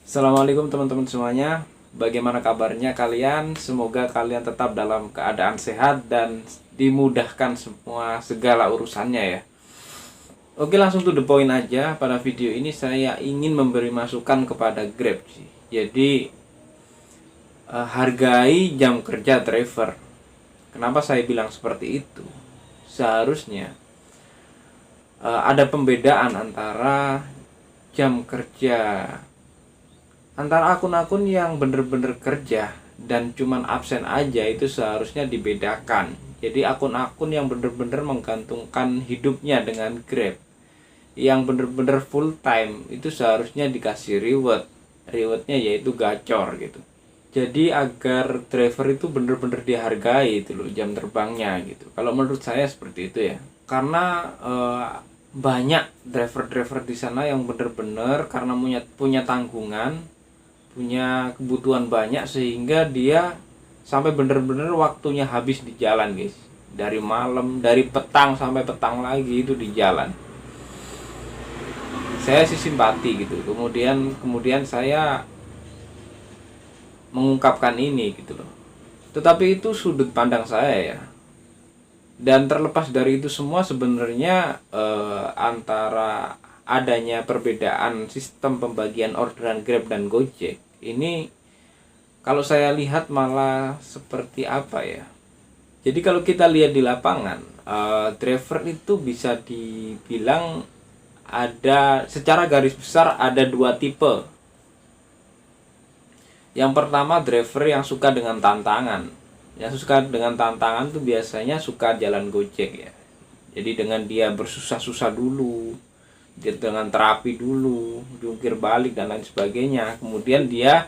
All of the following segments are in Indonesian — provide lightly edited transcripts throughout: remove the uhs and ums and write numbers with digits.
Assalamualaikum teman-teman semuanya. Bagaimana kabarnya kalian? Semoga kalian tetap dalam keadaan sehat dan dimudahkan semua segala urusannya ya. Oke, langsung to the point aja. Pada video ini saya ingin memberi masukan kepada Grab sih. Jadi hargai jam kerja driver. Kenapa saya bilang seperti itu? Seharusnya ada pembedaan antara jam kerja antara akun-akun yang bener-bener kerja dan cuman absen aja, itu seharusnya dibedakan. Jadi akun-akun yang bener-bener menggantungkan hidupnya dengan Grab, yang bener-bener full time, itu seharusnya dikasih rewardnya yaitu gacor gitu. Jadi agar driver itu bener-bener dihargai itu loh jam terbangnya gitu. Kalau menurut saya seperti itu ya. Karena banyak driver-driver di sana yang bener-bener karena punya tanggungan, punya kebutuhan banyak, sehingga dia sampai bener-bener waktunya habis di jalan guys. Dari malam, dari petang sampai petang lagi itu di jalan. Saya sih simpati gitu. Kemudian saya mengungkapkan ini gitu loh. Tetapi itu sudut pandang saya ya. Dan terlepas dari itu semua sebenarnya antara adanya perbedaan sistem pembagian orderan Grab dan Gojek ini, kalau saya lihat malah seperti apa ya. Jadi kalau kita lihat di lapangan, driver itu bisa dibilang ada, secara garis besar ada dua tipe. Yang pertama, driver yang suka dengan tantangan. Yang suka dengan tantangan tuh biasanya suka jalan Gojek ya. Jadi dengan dia bersusah-susah dulu, dia dengan terapi dulu, jungkir balik dan lain sebagainya, kemudian dia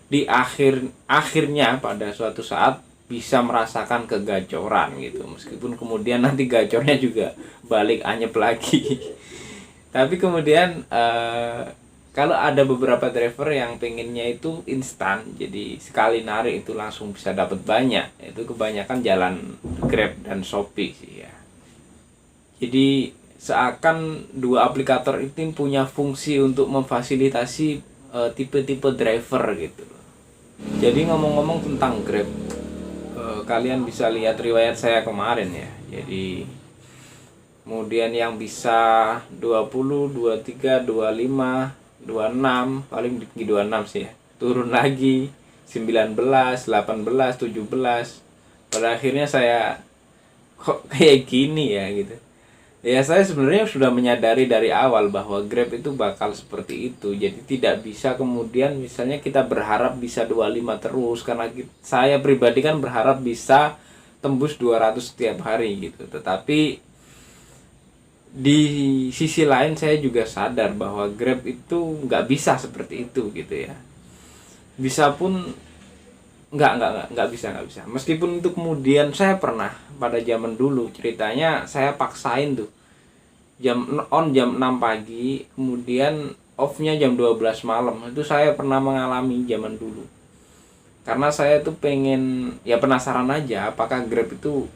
di akhirnya pada suatu saat bisa merasakan kegacoran gitu, meskipun kemudian nanti gacornya juga balik anyep lagi. Tapi kemudian kalau ada beberapa driver yang pengennya itu instan, jadi sekali narik itu langsung bisa dapat banyak, itu kebanyakan jalan Grab dan Shopee sih ya. Jadi seakan dua aplikator itu punya fungsi untuk memfasilitasi tipe-tipe driver gitu. Jadi ngomong-ngomong tentang Grab, kalian bisa lihat riwayat saya kemarin ya. Jadi kemudian yang bisa 20, 23, 25, 26, paling tinggi 26 sih ya. Turun lagi 19, 18, 17. Pada akhirnya saya kok kayak gini ya gitu. Ya, saya sebenarnya sudah menyadari dari awal bahwa Grab itu bakal seperti itu. Jadi tidak bisa kemudian misalnya kita berharap bisa 25 terus, karena saya pribadi kan berharap bisa tembus 200 setiap hari gitu. Tetapi di sisi lain saya juga sadar bahwa Grab itu nggak bisa seperti itu gitu ya. Bisa pun nggak bisa. Meskipun itu kemudian saya pernah pada zaman dulu, ceritanya saya paksain tuh jam 6 pagi, kemudian off-nya jam 12 malam. Itu saya pernah mengalami zaman dulu. Karena saya tuh pengen, ya penasaran aja apakah Grab itu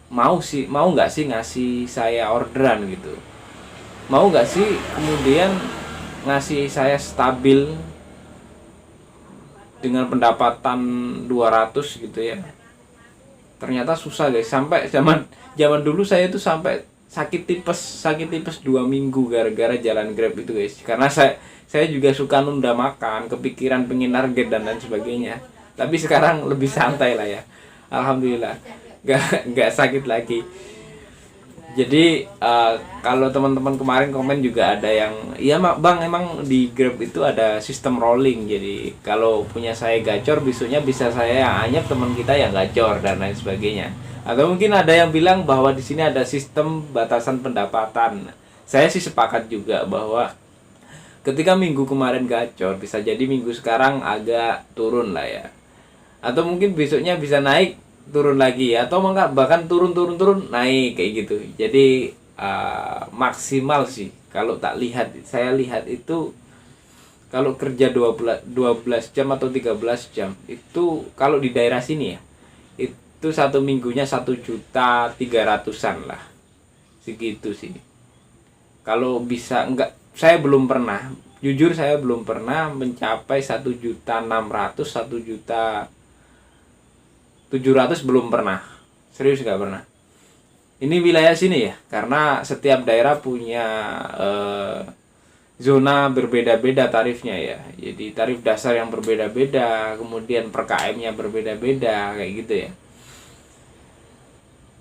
mau nggak sih ngasih saya orderan gitu. Mau nggak sih kemudian ngasih saya stabil dengan pendapatan 200 gitu ya. Ternyata susah guys. Sampai zaman dulu saya tuh sampai sakit tipes 2 minggu gara-gara jalan Grab itu guys. Karena saya juga suka nunda makan, kepikiran pengen target dan lain sebagainya. Tapi sekarang lebih santai lah ya, alhamdulillah, nggak sakit lagi. Jadi kalau teman-teman kemarin komen juga ada yang, iya bang, emang di Grab itu ada sistem rolling. Jadi kalau punya saya gacor, besoknya bisa saya yang anyap, teman kita yang gacor dan lain sebagainya. Atau mungkin ada yang bilang bahwa di sini ada sistem batasan pendapatan. Saya sih sepakat juga bahwa ketika minggu kemarin gacor, bisa jadi minggu sekarang agak turun lah ya. Atau mungkin besoknya bisa naik, turun lagi, atau enggak bahkan turun naik kayak gitu. Jadi maksimal sih kalau saya lihat itu, kalau kerja 12 jam atau 13 jam itu kalau di daerah sini ya, itu satu minggunya 1.300.000-an lah, segitu sih. Kalau bisa, enggak, saya belum pernah Jujur saya belum pernah mencapai 1.600.000, 1.700.000 belum pernah. Serius nggak pernah. Ini wilayah sini ya, karena setiap daerah punya zona berbeda-beda tarifnya ya. Jadi tarif dasar yang berbeda-beda, kemudian per KM-nya berbeda-beda kayak gitu ya.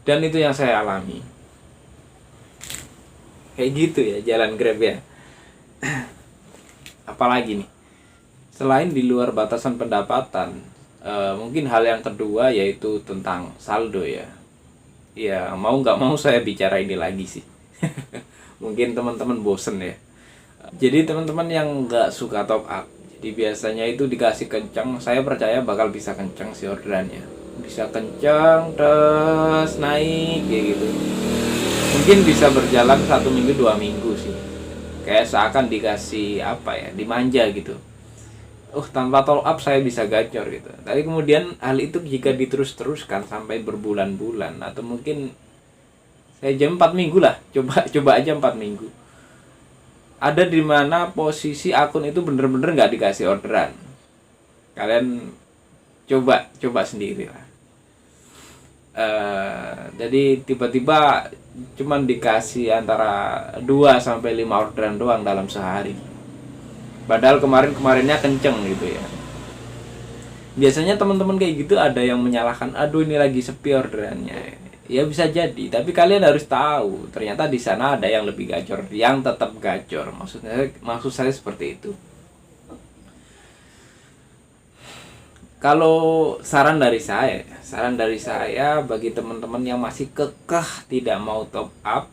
Dan itu yang saya alami. Kayak gitu ya jalan Grab ya. Apalagi nih, selain di luar batasan pendapatan, mungkin hal yang kedua yaitu tentang saldo ya. Ya mau nggak mau saya bicara ini lagi sih. Mungkin teman-teman bosen ya. Jadi teman-teman yang nggak suka top up, jadi biasanya itu dikasih kencang, saya percaya bakal bisa kencang si orderannya, bisa kencang terus naik kayak gitu. Mungkin bisa berjalan 1 minggu 2 minggu sih, kayak seakan dikasih apa ya, dimanja gitu. Tanpa top up saya bisa gacor gitu. Tapi kemudian hal itu jika diterus-teruskan sampai berbulan-bulan, atau mungkin saya jam 4 minggu lah, coba aja 4 minggu, ada di mana posisi akun itu bener-bener nggak dikasih orderan. Kalian coba sendiri lah. Jadi tiba-tiba cuman dikasih antara 2 sampai 5 orderan doang dalam sehari. Padahal kemarinnya kenceng gitu ya. Biasanya teman-teman kayak gitu ada yang menyalahkan, aduh ini lagi sepi orderannya. Ya bisa jadi, tapi kalian harus tahu ternyata di sana ada yang lebih gacor, yang tetap gacor. Maksud saya seperti itu. Kalau saran dari saya bagi teman-teman yang masih kekeh tidak mau top up,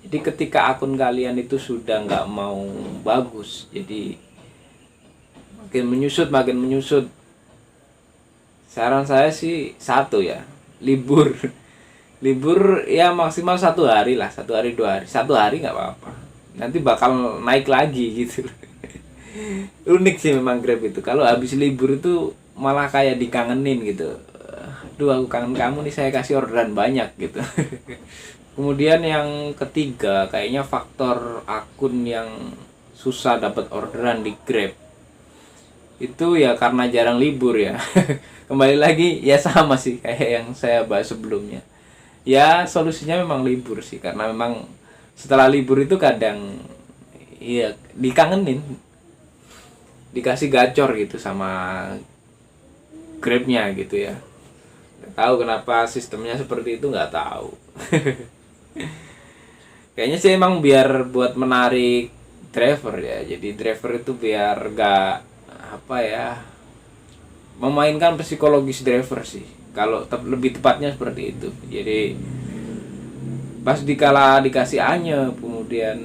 jadi ketika akun kalian itu sudah nggak mau bagus, jadi makin menyusut. Saran saya sih satu ya, libur ya maksimal 1 hari lah, 1 hari 2 hari, 1 hari nggak apa-apa, nanti bakal naik lagi gitu. Unik sih memang Grab itu, kalau habis libur itu malah kayak dikangenin gitu. Duh aku kangen kamu nih, saya kasih orderan banyak gitu. Kemudian yang ketiga kayaknya faktor akun yang susah dapat orderan di Grab itu ya karena jarang libur ya. Kembali lagi ya sama sih kayak yang saya bahas sebelumnya. Ya solusinya memang libur sih, karena memang setelah libur itu kadang ya dikangenin, dikasih gacor gitu sama Grabnya gitu ya. Nggak tahu kenapa sistemnya seperti itu, nggak tahu. Kayaknya sih emang biar buat menarik driver ya, jadi driver itu biar gak apa ya, memainkan psikologis driver sih, kalau lebih tepatnya seperti itu. Jadi pas dikala dikasih anyep, kemudian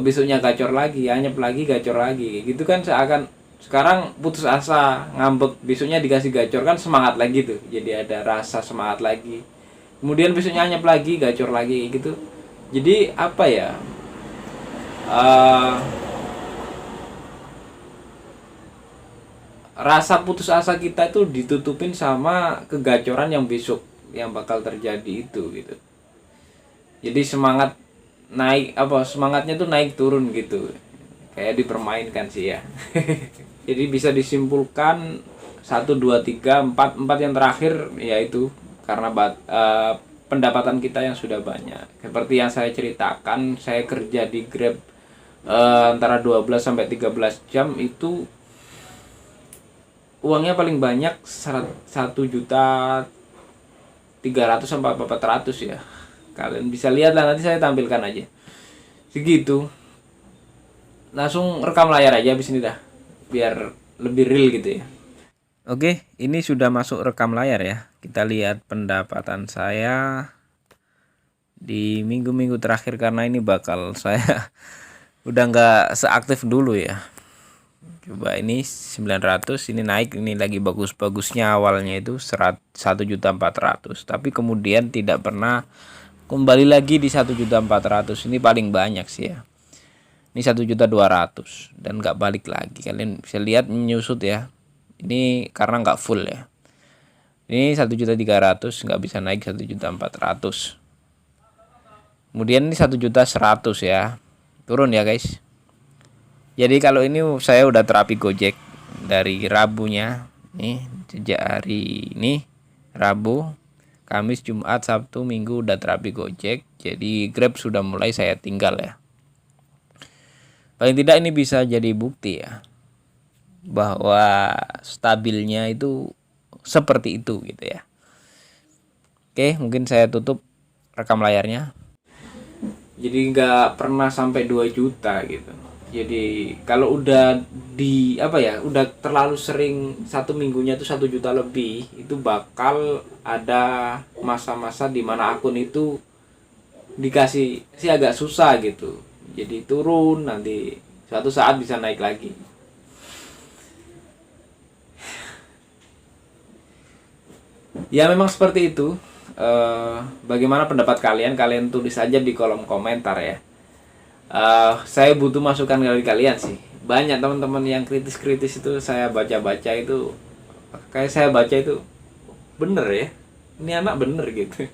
besoknya gacor lagi, anyep lagi, gacor lagi gitu kan, seakan sekarang putus asa, ngambek, besoknya dikasih gacor kan semangat lagi tuh, jadi ada rasa semangat lagi, kemudian besoknya anyep lagi, gacor lagi gitu. Jadi apa ya, rasa putus asa kita itu ditutupin sama kegacoran yang besok yang bakal terjadi itu gitu. Jadi semangatnya tuh naik turun gitu, kayak dipermainkan sih ya. Jadi bisa disimpulkan 1 2 3 4 yang terakhir yaitu karena pendapatan kita yang sudah banyak. Seperti yang saya ceritakan, saya kerja di Grab antara 12 sampai 13 jam itu uangnya paling banyak 1.300.000 sampai 400 ya. Kalian bisa lihat lah, nanti saya tampilkan aja. Segitu. Langsung rekam layar aja habis ini dah, biar lebih real gitu ya. Oke, ini sudah masuk rekam layar ya. Kita lihat pendapatan saya di minggu-minggu terakhir, karena ini bakal saya udah nggak seaktif dulu ya. Coba ini 900, ini naik, ini lagi bagus-bagusnya awalnya itu 1.400.000, tapi kemudian tidak pernah kembali lagi di 1.400.000. Ini paling banyak sih ya. Ini 1.200.000 dan nggak balik lagi. Kalian bisa lihat menyusut ya. Ini karena nggak full ya. Ini 1.300.000 nggak bisa naik 1.400.000. Kemudian ini 1.100.000 ya. Turun ya guys. Jadi kalau ini saya udah terapi Gojek dari Rabunya nih, sejak hari ini Rabu, Kamis, Jumat, Sabtu, Minggu udah terapi Gojek. Jadi Grab sudah mulai saya tinggal ya. Paling tidak ini bisa jadi bukti ya bahwa stabilnya itu seperti itu gitu ya. Oke, mungkin saya tutup rekam layarnya. Jadi nggak pernah sampai 2 juta gitu. Jadi kalau udah di apa ya, udah terlalu sering, satu minggunya tuh 1 juta lebih, itu bakal ada masa-masa di mana akun itu dikasih sih agak susah gitu. Jadi turun, nanti suatu saat bisa naik lagi. Ya memang seperti itu. Bagaimana pendapat kalian? Kalian tulis aja di kolom komentar ya. Saya butuh masukan dari kalian sih. Banyak teman-teman yang kritis-kritis itu saya baca-baca itu, kayak saya baca itu bener ya. Ini anak bener gitu.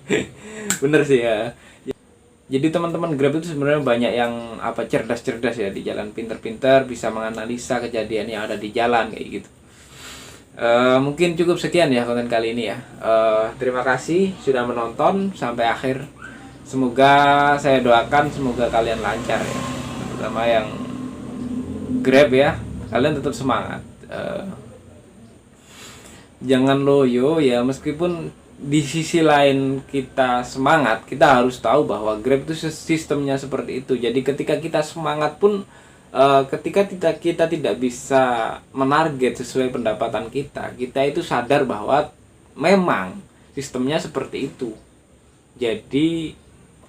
Bener sih ya. Jadi teman-teman Grab itu sebenarnya banyak yang cerdas-cerdas ya di jalan, pinter-pinter bisa menganalisa kejadian yang ada di jalan kayak gitu. Mungkin cukup sekian ya konten kali ini ya. Terima kasih sudah menonton sampai akhir. Semoga saya doakan semoga kalian lancar ya, terutama yang Grab ya, kalian tetap semangat. Jangan loyo ya, meskipun di sisi lain kita semangat, kita harus tahu bahwa Grab itu sistemnya seperti itu. Jadi ketika kita semangat pun, ketika kita tidak bisa menarget sesuai pendapatan kita itu sadar bahwa memang sistemnya seperti itu. Jadi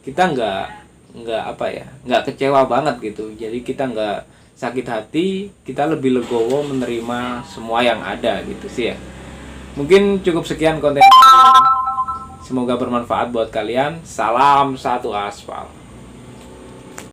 kita nggak kecewa banget gitu. Jadi kita nggak sakit hati, kita lebih legowo menerima semua yang ada gitu sih ya. Mungkin cukup sekian konten ini. Semoga bermanfaat buat kalian. Salam satu aspal.